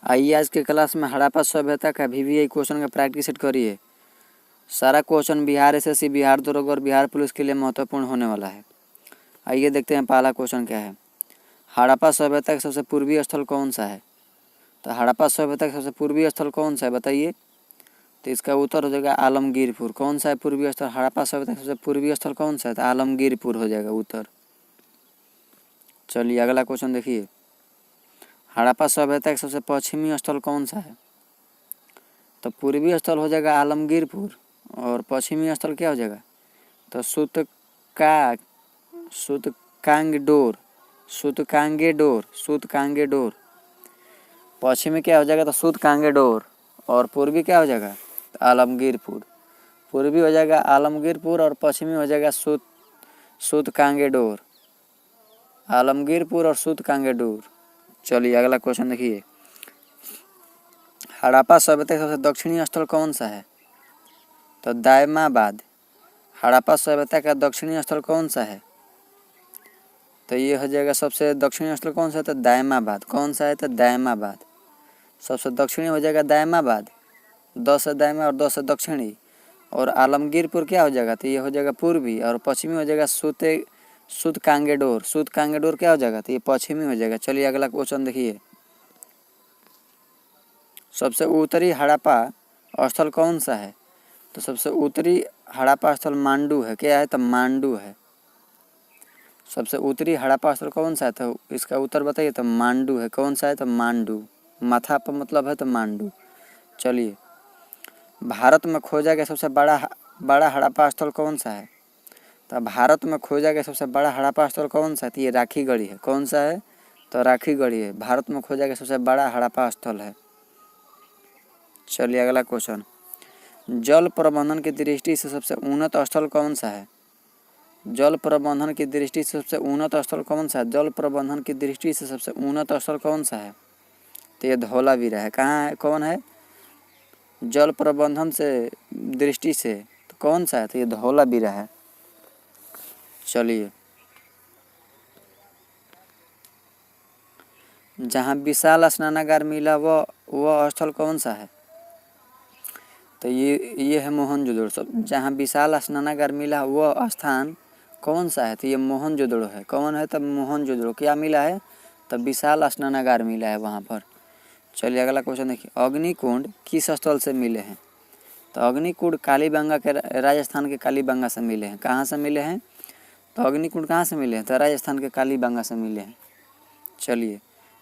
आइए आज के क्लास में हड़प्पा सभ्यता का VVI क्वेश्चन का प्रैक्टिस सेट करिए। सारा क्वेश्चन बिहार SSC, बिहार दरोगा और बिहार पुलिस के लिए महत्वपूर्ण होने वाला है। आइए देखते हैं पहला क्वेश्चन क्या है। हड़प्पा सभ्यता का सबसे पूर्वी स्थल कौन सा है? तो हड़प्पा सभ्यता का सबसे पूर्वी स्थल कौन सा है बताइए। तो इसका उत्तर हो जाएगा आलमगीरपुर। कौन सा है पूर्वी स्थल? हड़प्पा सभ्यता का सबसे पूर्वी स्थल कौन सा है? तो आलमगीरपुर हो जाएगा उत्तर। चलिए अगला क्वेश्चन देखिए। हड़प्पा सभ्यता का सबसे पश्चिमी स्थल कौन सा है? तो पूर्वी स्थल हो जाएगा आलमगीरपुर और पश्चिमी स्थल क्या हो जाएगा? तो सुतकांगेडोर। पश्चिमी क्या हो जाएगा? तो सुतकांगेडोर और पूर्वी क्या हो जाएगा? तो आलमगीरपुर। पूर्वी हो जाएगा आलमगीरपुर और पश्चिमी हो जाएगा सुतकांगेडोर। आलमगीरपुर और सुतकांगेडोर। चलिए अगला क्वेश्चन देखिए। हड़प्पा सभ्यता का सबसे दक्षिणी स्थल कौन सा है? तो दायमाबाद। हड़प्पा सभ्यता का दक्षिणी स्थल कौन सा है? तो ये हो जाएगा सबसे दक्षिणी स्थल कौन सा है? तो दायमाबाद। कौन सा है? तो दायमाबाद। सबसे दक्षिणी हो जाएगा दायमाबाद। 10 है दायमा और 10 है दक्षिणी। और आलमगीरपुर क्या हो जाएगा? तो ये हो जाएगा पूर्वी और पश्चिमी हो जाएगा सुतकांगेडोर। सुतकांगेडोर क्या हो जाएगा? तो ये पश्चिमी हो जाएगा। चलिए अगला क्वेश्चन देखिए। सबसे उत्तरी हड़प्पा स्थल कौन सा है? तो सबसे उत्तरी हड़प्पा स्थल मांडू है। क्या है? तो मांडू है। सबसे उत्तरी हड़प्पा स्थल कौन सा है? तो इसका उत्तर बताइए। तो मांडू है। कौन सा है? तो मांडू। माथा पर मतलब है तो मांडू। चलिए भारत में खोजा गया सबसे बड़ा हड़प्पा स्थल कौन सा है? तो भारत में खोजा गया सबसे बड़ा हड़प्पा स्थल कौन सा है? तो ये राखीगढ़ी है। कौन सा है? तो राखीगढ़ी है। भारत में खोजा गया सबसे बड़ा हड़प्पा स्थल है। चलिए अगला क्वेश्चन। जल प्रबंधन की दृष्टि से सबसे उन्नत स्थल कौन सा है? जल प्रबंधन की दृष्टि से सबसे उन्नत स्थल कौन सा है? जल प्रबंधन की दृष्टि से सबसे उन्नत स्थल कौन सा है? तो ये धौलावीरा है। कहाँ है? कौन है? जल प्रबंधन से दृष्टि से तो कौन सा है? तो ये धौलावीरा है। चलिए जहाँ विशाल स्नानागार मिला वह स्थल कौन सा है? तो ये है मोहनजोदड़ो। जहाँ विशाल स्नानागार मिला वह स्थान कौन सा है? तो ये मोहनजोदड़ो है। कौन है? तब मोहनजोदड़ो। क्या मिला है? तब विशाल स्नानागार मिला है वहाँ पर। चलिए अगला क्वेश्चन देखिए। अग्निकुंड किस स्थल से मिले हैं? तो अग्निकुंड कालीबंगा के राजस्थान के कालीबंगा से मिले हैं। कहाँ से मिले हैं? तो अग्निकुंड कहाँ से मिले हैं? तो राजस्थान के कालीबंगा से मिले हैं। चलिए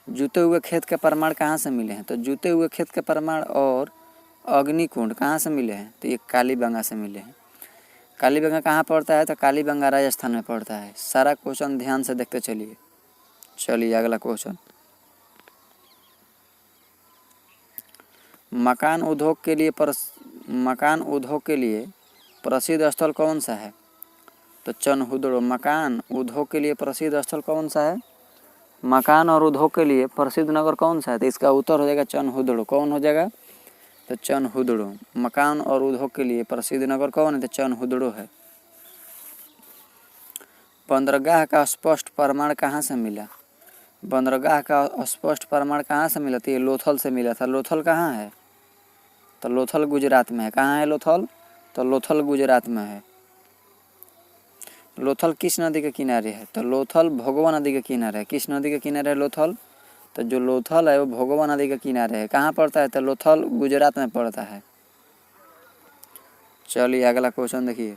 जूते हुए खेत के प्रमाण कहाँ से मिले हैं? तो जूते हुए खेत के प्रमाण और अग्निकुंड कहाँ से मिले हैं? तो ये कालीबंगा से मिले हैं। कालीबंगा कहाँ पड़ता है? तो कालीबंगा राजस्थान में पड़ता है। सारा क्वेश्चन ध्यान से देखते चलिए। चलिए अगला क्वेश्चन। मकान उद्योग के लिए प्रसिद्ध स्थल कौन सा है? तो चनहुदड़ो। मकान उद्योग के लिए प्रसिद्ध स्थल कौन सा है? मकान और उद्योग के लिए प्रसिद्ध नगर कौन सा है? तो इसका उत्तर हो जाएगा चनहुदड़ो। कौन हो जाएगा? तो चनहुदड़ो। मकान और उद्योग के लिए प्रसिद्ध नगर कौन है? तो चनहुदड़ो है। बंदरगाह का स्पष्ट प्रमाण कहाँ से मिला? बंदरगाह का स्पष्ट प्रमाण कहाँ से मिला? तो ये लोथल से मिला था। लोथल कहाँ है? तो लोथल गुजरात में है। कहाँ है लोथल? तो लोथल गुजरात में है। लोथल किस नदी के किनारे है? तो लोथल भोगवा नदी के किनारे है। किस नदी के किनारे है लोथल? तो जो लोथल है वो भोगवा नदी के किनारे है। कहाँ पड़ता है? तो लोथल गुजरात में पड़ता है। चलिए अगला क्वेश्चन देखिए।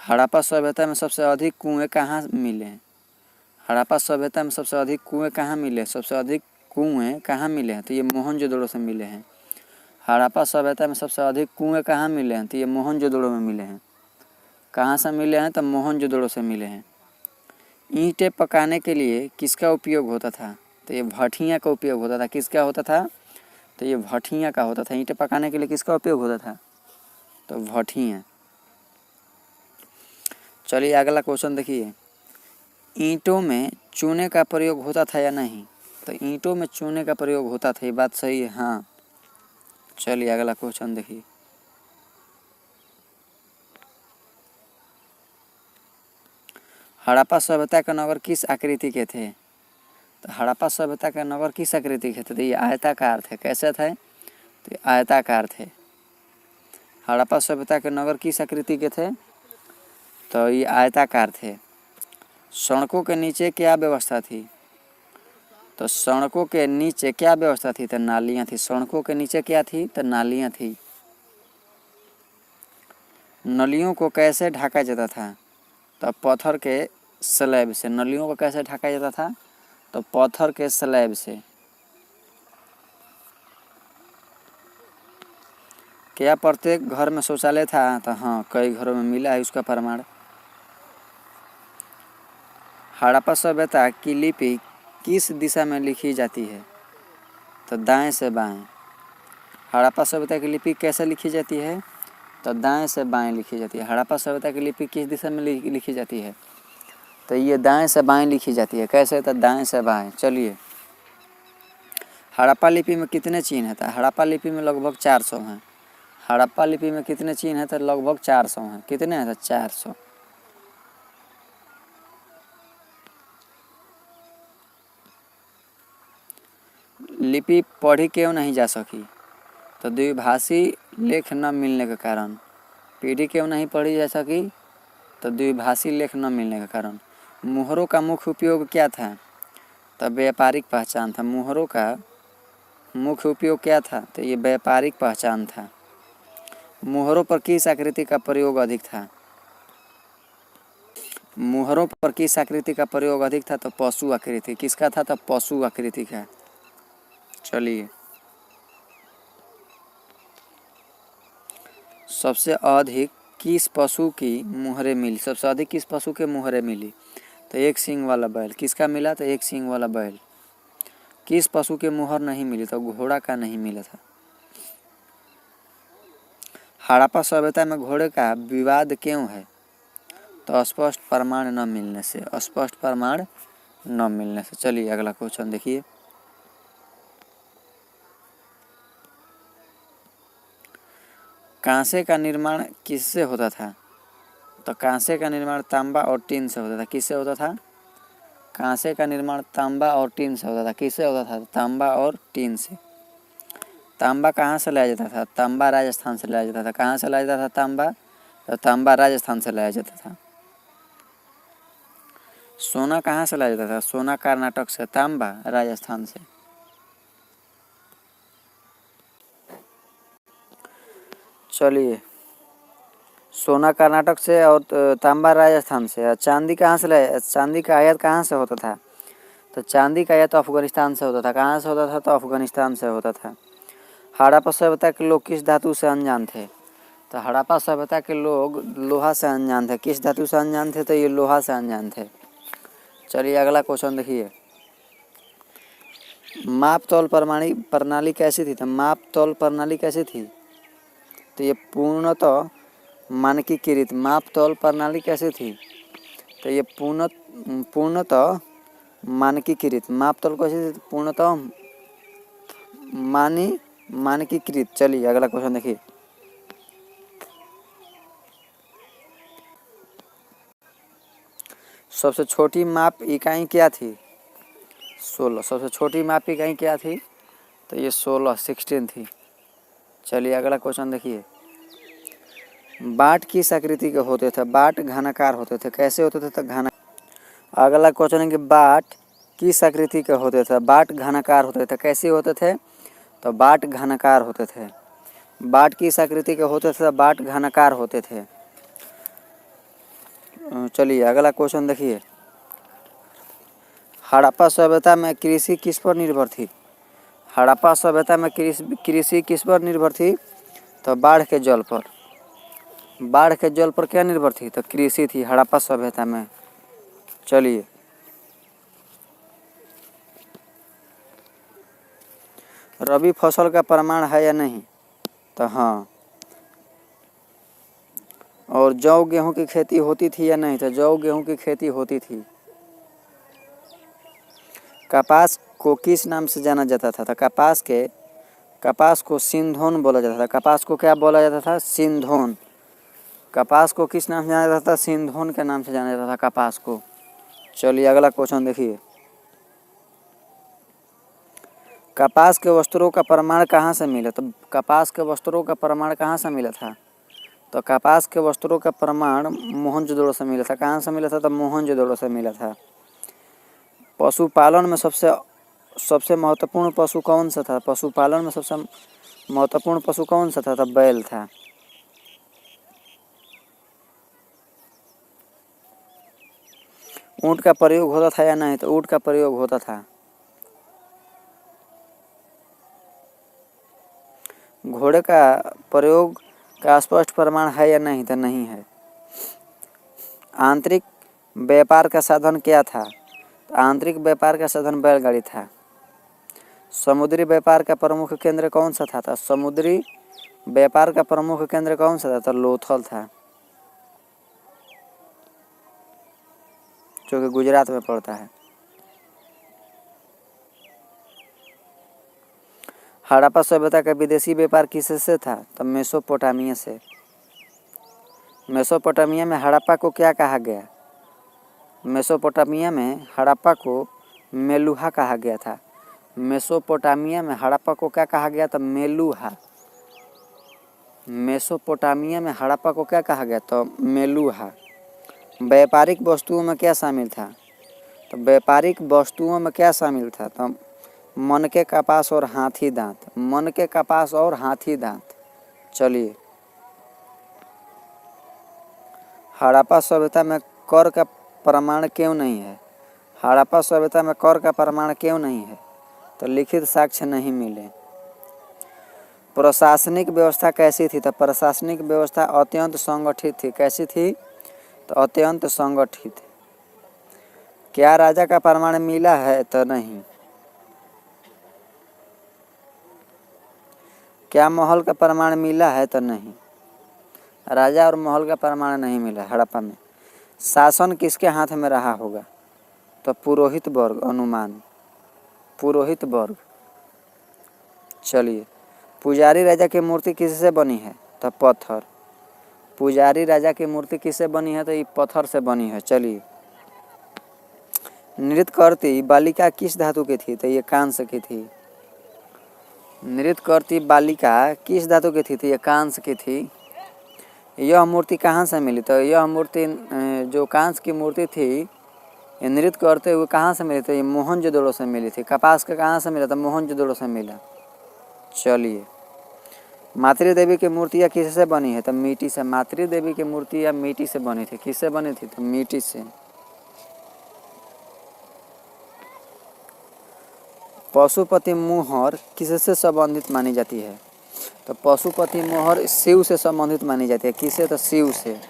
हड़प्पा सभ्यता में सबसे अधिक कुएं कहाँ मिले हैं? हड़प्पा सभ्यता में सबसे अधिक कुएं कहाँ मिले? सबसे अधिक कुएं कहाँ मिले हैं? तो ये मोहनजोदड़ो से मिले हैं। हड़प्पा सभ्यता में सबसे अधिक कुएं कहाँ मिले हैं? तो ये मोहनजोदड़ो में मिले हैं। कहाँ से मिले हैं? तो मोहनजोदड़ो से मिले हैं। ईंटें पकाने के लिए किसका उपयोग होता था? तो ये भट्ठियाँ का उपयोग होता था। किसका होता था? तो ये भट्ठियाँ का होता था। ईंटें पकाने के लिए किसका उपयोग होता था? तो भट्ठियाँ। चलिए अगला क्वेश्चन देखिए। ईंटों में चूने का प्रयोग होता था या नहीं? तो ईंटों में चूने का प्रयोग होता था। ये बात सही है। हाँ। चलिए अगला क्वेश्चन देखिए। हड़प्पा सभ्यता के नगर किस आकृति के थे? तो हड़प्पा सभ्यता के नगर किस आकृति के थे? तो ये आयताकार थे। कैसे थे? तो ये आयताकार थे। हड़प्पा सभ्यता के नगर किस आकृति के थे? तो ये आयताकार थे। सड़कों के नीचे क्या व्यवस्था थी? तो सड़कों के नीचे क्या व्यवस्था थी? तो नालियाँ थी। सड़कों के नीचे क्या थी? तो नालियाँ थी। नलियों को कैसे ढका जाता था? तो पत्थर के स्लैब से। नलियों को कैसे ढका जाता था? तो पत्थर के स्लैब से। क्या प्रत्येक घर में शौचालय था? तो हाँ, कई घरों में मिला है उसका प्रमाण। हड़प्पा सभ्यता की लिपि किस दिशा में लिखी जाती है? तो दाएं से बाएं। हड़प्पा सभ्यता की लिपि कैसे लिखी जाती है? तो दाएं से बाएं लिखी जाती है। हड़प्पा सभ्यता की लिपि किस दिशा में लिखी जाती है? तो ये दाएं से बाएं लिखी जाती है। कैसे? तो दाएं से बाएं। चलिए, हड़प्पा लिपि में कितने चिन्ह हैं? तो हड़प्पा लिपि में लगभग 400 हैं। हड़प्पा लिपि में कितने चिन्ह हैं? तो लगभग 400 हैं। कितने हैं? तो 400। लिपि पढ़ी क्यों नहीं जा सकी? तो द्विभाषी लेख न मिलने के कारण। पीढ़ी क्यों नहीं पढ़ी जा सकी? तो द्विभाषी लेख न मिलने के कारण। मुहरों का मुख्य उपयोग क्या था? तो व्यापारिक पहचान था। मुहरों का मुख्य उपयोग क्या था? तो ये व्यापारिक पहचान था। मुहरों पर किस आकृति का प्रयोग अधिक था? मुहरों पर किस आकृति का प्रयोग अधिक था? तो पशु आकृति। किसका था? तो पशु आकृति का। चलिए, सबसे अधिक किस पशु की मुहरें मिली? सबसे अधिक किस पशु के मुहरें मिली? तो एक सींग वाला बैल। किसका मिला? तो एक सींग वाला बैल। किस पशु के मुहर नहीं मिली? तो घोड़ा का नहीं मिला था। हड़प्पा सभ्यता में घोड़े का विवाद क्यों है? तो स्पष्ट प्रमाण न मिलने से। स्पष्ट प्रमाण न मिलने से। चलिए, अगला क्वेश्चन देखिए। कांसे का निर्माण किससे होता था? तो कांसे का निर्माण तांबा और टीन से होता था। किससे होता था? कांसे का निर्माण तांबा और टीन से होता था। किससे होता था? तांबा और टीन से। तांबा कहाँ से लाया जाता था? तांबा राजस्थान से लाया जाता था। कहाँ से लाया जाता था तांबा? तो तांबा राजस्थान से लाया जाता था। सोना कहाँ से लाया जाता था? सोना कर्नाटक से। तांबा राजस्थान से। चलिए, सोना कर्नाटक से और तांबा राजस्थान से। चांदी कहाँ से लाया? चांदी का आयात कहाँ से होता था? तो चांदी का आयात तो अफगानिस्तान से होता था। कहाँ से होता था? तो अफगानिस्तान से होता था। हड़प्पा सभ्यता के लोग किस धातु से अनजान थे? तो हड़प्पा सभ्यता के लोग लोहा से अनजान थे। किस धातु से अनजान थे? तो ये लोहा से अनजान थे। चलिए, अगला क्वेश्चन देखिए। माप तौल प्रणाली कैसी थी? तो माप तौल प्रणाली कैसी थी? तो ये पूर्णतः मानकीकृत। माप तौल प्रणाली कैसी थी? तो ये पूर्णतः मानकीकृत। माप तौल कैसी थी? पूर्णतः मानकीकृत। चलिए, अगला क्वेश्चन देखिए। सबसे छोटी माप इकाई क्या थी? 16। सबसे छोटी माप इकाई क्या थी? तो ये 16 थी। चलिए, अगला क्वेश्चन देखिए। बाट किस आकृति के होते थे? बाट घनाकार होते थे। कैसे होते थे? तो घना। अगला क्वेश्चन है कि बाट किस आकृति के होते थे? बाट घनाकार होते थे। कैसे होते थे? तो बाट घनाकार होते थे। बाट किस आकृति के होते थे? बाट घनाकार होते थे। चलिए, अगला क्वेश्चन देखिए। हड़प्पा सभ्यता में कृषि किस पर निर्भर थी? हड़प्पा सभ्यता में कृषि किस पर निर्भर थी? तो बाढ़ के जल पर। बाढ़ के जल पर क्या निर्भर थी? तो कृषि थी हड़प्पा सभ्यता में। चलिए, रबी फसल का प्रमाण है या नहीं? तो हाँ। और जौ गेहूं की खेती होती थी या नहीं? तो जौ गेहूं की खेती होती थी। कपास को किस नाम से जाना जाता था? तो कपास को सिंधोन बोला जाता था। कपास को क्या बोला जाता था? सिंधोन। कपास को किस नाम से जाना जाता था? सिंधोन के नाम से जाना जाता था कपास को। चलिए अगला क्वेश्चन देखिए। कपास के वस्त्रों का प्रमाण कहाँ से मिला? तो कपास के वस्त्रों का प्रमाण कहाँ से मिला था? तो कपास के वस्त्रों का प्रमाण मोहनजोदड़ो से मिला था। कहाँ से मिला था? तो मोहनजोदड़ो से मिला था। पशुपालन में सबसे महत्वपूर्ण पशु कौन सा था? पशुपालन में सबसे महत्वपूर्ण पशु कौन सा था? तो बैल था। ऊँट का प्रयोग होता था या नहीं? तो ऊँट का प्रयोग होता था। घोड़े का प्रयोग का स्पष्ट प्रमाण है या नहीं? तो नहीं है। आंतरिक व्यापार का साधन क्या था? तो आंतरिक व्यापार का साधन बैलगाड़ी था। समुद्री व्यापार का प्रमुख केंद्र कौन सा था? तो समुद्री व्यापार का प्रमुख केंद्र कौन सा था? तो लोथल था, जो कि गुजरात में पड़ता है। हड़प्पा सभ्यता का विदेशी व्यापार किससे था? तो मेसोपोटामिया से। मेसोपोटामिया में हड़प्पा को क्या कहा गया? मेसोपोटामिया में हड़प्पा को मेलुहा कहा गया था। मेसोपोटामिया में हड़प्पा को क्या कहा गया? तो मेलुहा। मेसोपोटामिया में हड़प्पा को क्या कहा गया? तो मेलुहा। व्यापारिक वस्तुओं में क्या शामिल था? तो व्यापारिक वस्तुओं में क्या शामिल था? तो मनके कपास और हाथी दांत। मनके कपास और हाथी दांत। चलिए, हड़प्पा सभ्यता में कर का प्रमाण क्यों नहीं है? हड़प्पा सभ्यता में कर का प्रमाण क्यों नहीं है? तो लिखित साक्ष्य नहीं मिले। प्रशासनिक व्यवस्था कैसी थी? तो प्रशासनिक व्यवस्था अत्यंत संगठित थी। कैसी थी? तो अत्यंत संगठित। क्या राजा का प्रमाण मिला है? तो नहीं। क्या महल का प्रमाण मिला है? तो नहीं। राजा और महल का प्रमाण नहीं मिला हड़प्पा में। शासन किसके हाथ में रहा होगा? तो पुरोहित वर्ग। अनुमान, पुरोहित वर्ग। चलिए, पुजारी राजा की मूर्ति किससे बनी है? तो पत्थर। पुजारी राजा की मूर्ति किससे बनी है? तो ये पत्थर से बनी है। चलिए, नृत्य करती बालिका किस धातु की थी? तो ये कांस्य की थी। नृत्य करती बालिका किस धातु की थी? तो ये कांस्य की थी। यह मूर्ति कहाँ से मिली? तो यह मूर्ति जो कांस्य की मूर्ति थी, ये नृत्य करते हुए कहाँ से मिली? तो ये मोहनजोदड़ो से मिली थी। कपास का कहाँ से मिला? तो मोहनजोदड़ो से मिला। चलिए, मातृ देवी की मूर्तियाँ किससे बनी है? तो मिट्टी से। मातृ देवी की मूर्तियाँ मिट्टी से बनी थी। किससे बनी थी? तो मिट्टी से। पशुपति मोहर किससे संबंधित मानी जाती है? तो पशुपति मोहर शिव से संबंधित मानी जाती है। किससे? तो शिव से।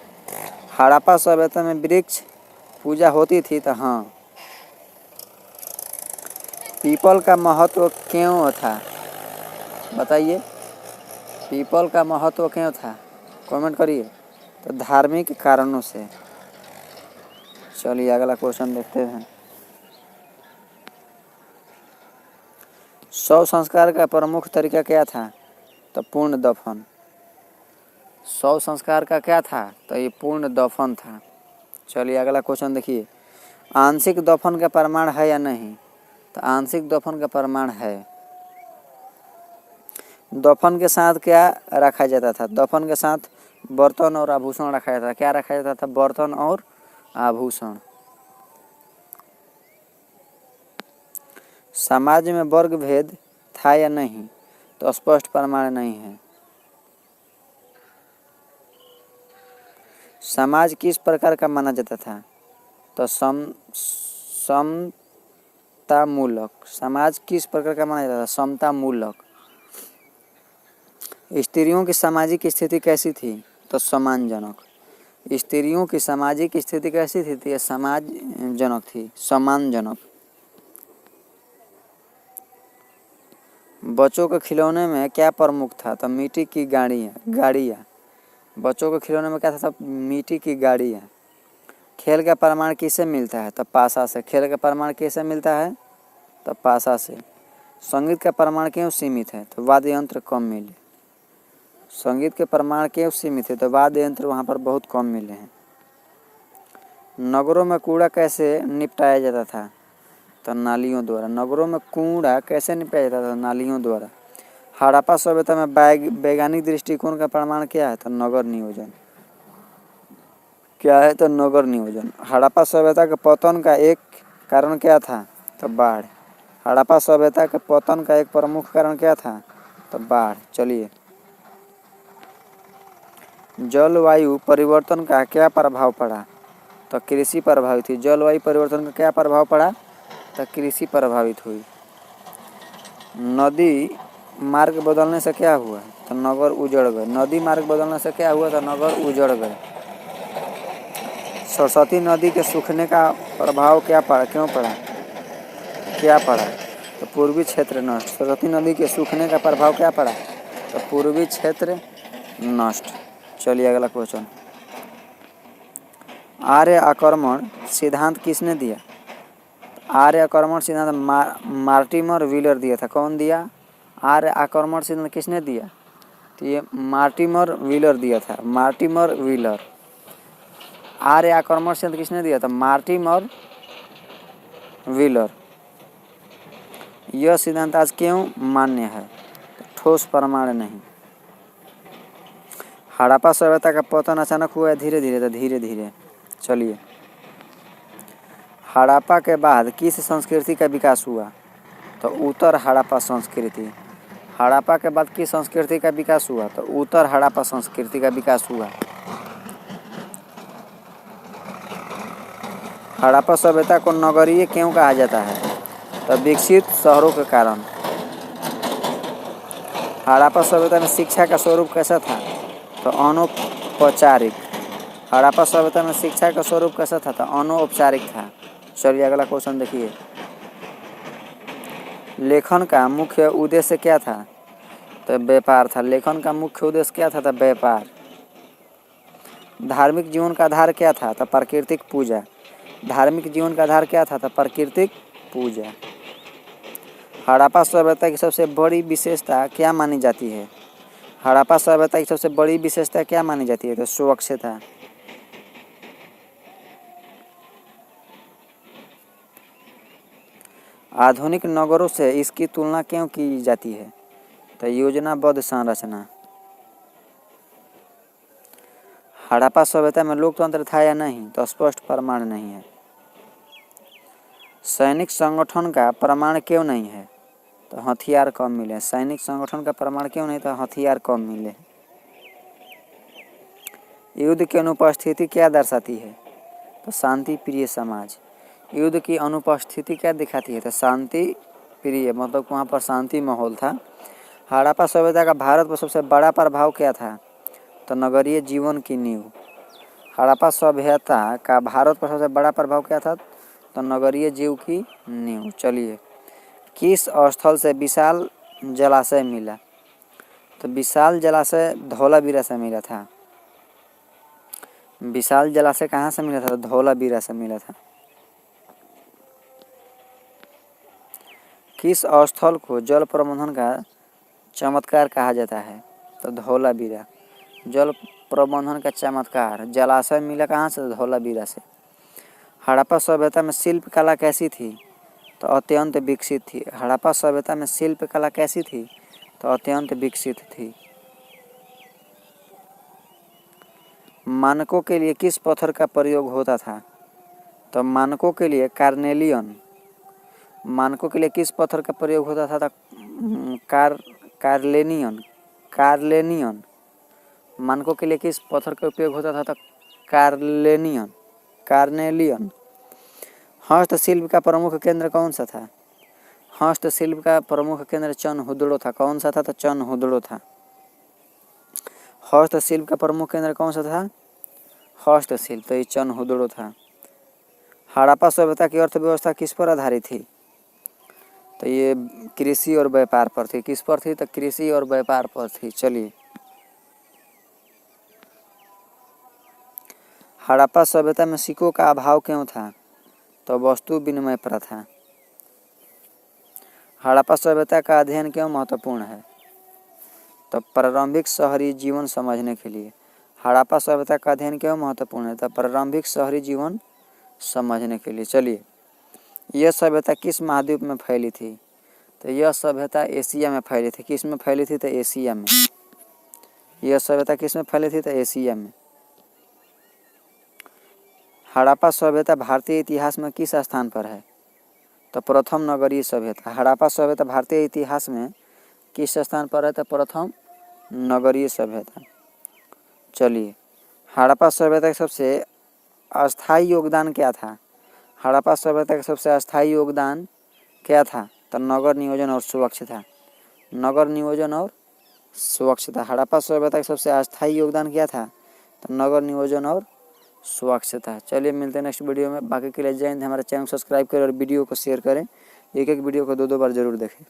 हड़प्पा सभ्यता में वृक्ष पूजा होती थी? तो हाँ। पीपल का महत्व क्यों था? बताइए, पीपल का महत्व क्यों था? कमेंट करिए। तो धार्मिक कारणों से। चलिए अगला क्वेश्चन देखते हैं। शव संस्कार का प्रमुख तरीका क्या था? तो पूर्ण दफन। शव संस्कार का क्या था? तो ये पूर्ण दफन था। चलिए अगला क्वेश्चन देखिए। आंशिक दफन का प्रमाण है या नहीं? तो आंशिक दफन का प्रमाण है। दफन के साथ क्या रखा जाता था? दफन के साथ बर्तन और आभूषण रखा जाता था। क्या रखा जाता था? बर्तन और आभूषण। समाज में वर्ग भेद था या नहीं? तो स्पष्ट प्रमाण नहीं है। समाज किस प्रकार का माना जाता था? तो समतामूलक। समाज किस प्रकार का माना जाता था? समतामूलक। स्त्रियों की सामाजिक स्थिति कैसी थी? तो सम्मानजनक। स्त्रियों की सामाजिक स्थिति कैसी थी? तो यह समाजजनक थी, सम्मानजनक। बच्चों के खिलौने में क्या प्रमुख था? तो मिट्टी की गाड़ियाँ। बच्चों के खिलौने में क्या था? तो मिट्टी की गाड़ियाँ। खेल का प्रमाण किससे मिलता है? तो पासा से। खेल का प्रमाण किससे मिलता है? तो पासा से। संगीत का प्रमाण क्यों सीमित है? तो वाद्य यंत्र कम मिले। संगीत के प्रमाण क्यों सीमित है? तो वाद्य यंत्र वहाँ पर बहुत कम मिले हैं। नगरों में कूड़ा कैसे निपटाया जाता था? तो नालियों द्वारा। नगरों में कूड़ा कैसे निपटाया जाता था? नालियों द्वारा। हड़प्पा सभ्यता में वैज्ञानिक दृष्टिकोण का प्रमाण क्या है? तो नगर नियोजन। क्या है? तो नगर नियोजन। हड़प्पा सभ्यता के पतन का एक कारण क्या था? तो बाढ़। हड़प्पा सभ्यता के पतन का एक प्रमुख कारण क्या था? तो बाढ़। चलिए, जलवायु परिवर्तन का क्या प्रभाव पड़ा? तो कृषि प्रभावित हुई। जलवायु परिवर्तन का क्या प्रभाव पड़ा? तो कृषि प्रभावित हुई। नदी मार्ग बदलने से क्या हुआ? तो नगर उजड़ गए। नदी मार्ग बदलने से क्या हुआ? तो नगर उजड़ गए। सरस्वती नदी के सूखने का प्रभाव क्या पड़ा? क्यों पड़ा? क्या पड़ा? तो पूर्वी क्षेत्र नष्ट। सरस्वती नदी के सूखने का प्रभाव क्या पड़ा? तो पूर्वी क्षेत्र नष्ट। चलिए अगला क्वेश्चन। आर्य आक्रमण सिद्धांत किसने दिया? आर्य आक्रमण सिद्धांत मार्टिमर व्हीलर दिया था। कौन दिया? आर्य आक्रमण सिद्धांत किसने दिया? तो ये मार्टिमर व्हीलर दिया था। Mortimer wheeler. आर्य आक्रमण सिद्धांत किसने दिया था? Mortimer wheeler. यह सिद्धांत आज क्यों मान्य है? ठोस प्रमाण नहीं। हड़प्पा सभ्यता का पतन अचानक हुआ है धीरे धीरे? तो धीरे धीरे। चलिए, हड़प्पा के बाद किस संस्कृति का विकास हुआ? तो उत्तर हड़प्पा संस्कृति। हड़प्पा के बाद किस संस्कृति का विकास हुआ? तो उत्तर हड़प्पा संस्कृति का विकास हुआ। हड़प्पा सभ्यता को नगरीय क्यों कहा जाता है? तो विकसित शहरों के कारण। हड़प्पा सभ्यता में शिक्षा का स्वरूप कैसा था? तो अनौपचारिक। हड़प्पा सभ्यता में शिक्षा का स्वरूप कैसा था? तो अनौपचारिक था। चलिए अगला क्वेश्चन देखिए। लेखन का मुख्य उद्देश्य क्या था? तो व्यापार था। लेखन का मुख्य उद्देश्य क्या था? तो व्यापार। धार्मिक जीवन का आधार क्या था? तो प्राकृतिक पूजा। धार्मिक जीवन का आधार क्या था? तो प्राकृतिक पूजा। हड़प्पा सभ्यता की सबसे बड़ी विशेषता क्या मानी जाती है? हड़प्पा सभ्यता की सबसे बड़ी विशेषता क्या मानी जाती है? तो स्वच्छता। आधुनिक नगरों से इसकी तुलना क्यों की जाती है? तो योजनाबद्ध संरचना। हड़प्पा सभ्यता में लोकतंत्र था या नहीं? तो स्पष्ट प्रमाण नहीं है। सैनिक संगठन का प्रमाण क्यों नहीं है? तो हथियार कम मिले। सैनिक संगठन का प्रमाण क्यों नहीं? तो हथियार कम मिले। युद्ध की अनुपस्थिति क्या दर्शाती है? तो शांति प्रिय समाज। युद्ध की अनुपस्थिति क्या दिखाती है? तो शांति प्रिय, मतलब वहाँ पर शांति माहौल था। हड़प्पा सभ्यता का भारत पर सबसे बड़ा प्रभाव क्या था? तो नगरीय जीवन की नींव। हड़प्पा सभ्यता का भारत पर सबसे बड़ा प्रभाव क्या था? तो नगरीय जीव की नींव। चलिए, किस स्थल से विशाल जलाशय मिला? तो विशाल जलाशय धौलावीरा से मिला था। विशाल जलाशय कहाँ से मिला था? तो धौलावीरा से मिला था। किस स्थल को जल प्रबंधन का चमत्कार कहा जाता है? तो धौलावीरा। जल प्रबंधन का चमत्कार। जलाशय मिला कहाँ से? धौलावीरा से। हड़प्पा सभ्यता में शिल्प कला कैसी थी? तो अत्यंत विकसित थी। हड़प्पा सभ्यता में शिल्प कला कैसी थी? तो अत्यंत विकसित थी। मानकों के लिए किस पत्थर का प्रयोग होता था? तो मानकों के लिए कार्नेलियन। मानकों के लिए किस पत्थर का प्रयोग होता था? तो कार्लेनियन। कार्लेनियन। मानकों के लिए किस पत्थर का उपयोग होता था? तो कार्लेनियन। कार्नेलियन। हस्तशिल्प का प्रमुख केंद्र कौन सा था? हस्तशिल्प का प्रमुख केंद्र चनहुदड़ो था। कौन सा था? तो चनहुदड़ो था। हस्तशिल्प का प्रमुख केंद्र कौन सा था? हस्तशिल्प, तो ये चनहुदड़ो था। हड़प्पा सभ्यता की अर्थव्यवस्था किस पर आधारित थी? तो ये कृषि और व्यापार पर थी। किस पर थी? तो कृषि और व्यापार पर थी। चलिए, हड़प्पा सभ्यता में सिक्कों का अभाव क्यों था? तो वस्तु विनिमय प्रथा। हड़प्पा सभ्यता का अध्ययन क्यों महत्वपूर्ण है? तो प्रारंभिक शहरी जीवन समझने के लिए। हड़प्पा सभ्यता का अध्ययन क्यों महत्वपूर्ण है? तो प्रारंभिक शहरी जीवन समझने के लिए। चलिए, यह सभ्यता किस महाद्वीप में फैली थी? तो यह सभ्यता एशिया में फैली थी। किस में फैली थी? तो एशिया में। यह सभ्यता किस में फैली थी? तो एशिया में। हड़प्पा सभ्यता भारतीय इतिहास में किस स्थान पर है? तो प्रथम नगरीय सभ्यता। हड़प्पा सभ्यता भारतीय इतिहास में किस स्थान पर है? तो प्रथम नगरीय सभ्यता। चलिए, हड़प्पा सभ्यता का सबसे अस्थायी योगदान क्या था? हड़प्पा सभ्यता का सबसे अस्थायी योगदान क्या था? तो नगर नियोजन और स्वच्छता। नगर नियोजन और स्वच्छता। हड़प्पा सभ्यता का सबसे अस्थायी योगदान क्या था? तो नगर नियोजन और स्वच्छता। चलिए, मिलते हैं नेक्स्ट वीडियो में। बाकी के लिए जय हिंद। हमारे चैनल को सब्सक्राइब करें और वीडियो को शेयर करें। एक एक वीडियो को 2-2 बार जरूर देखें।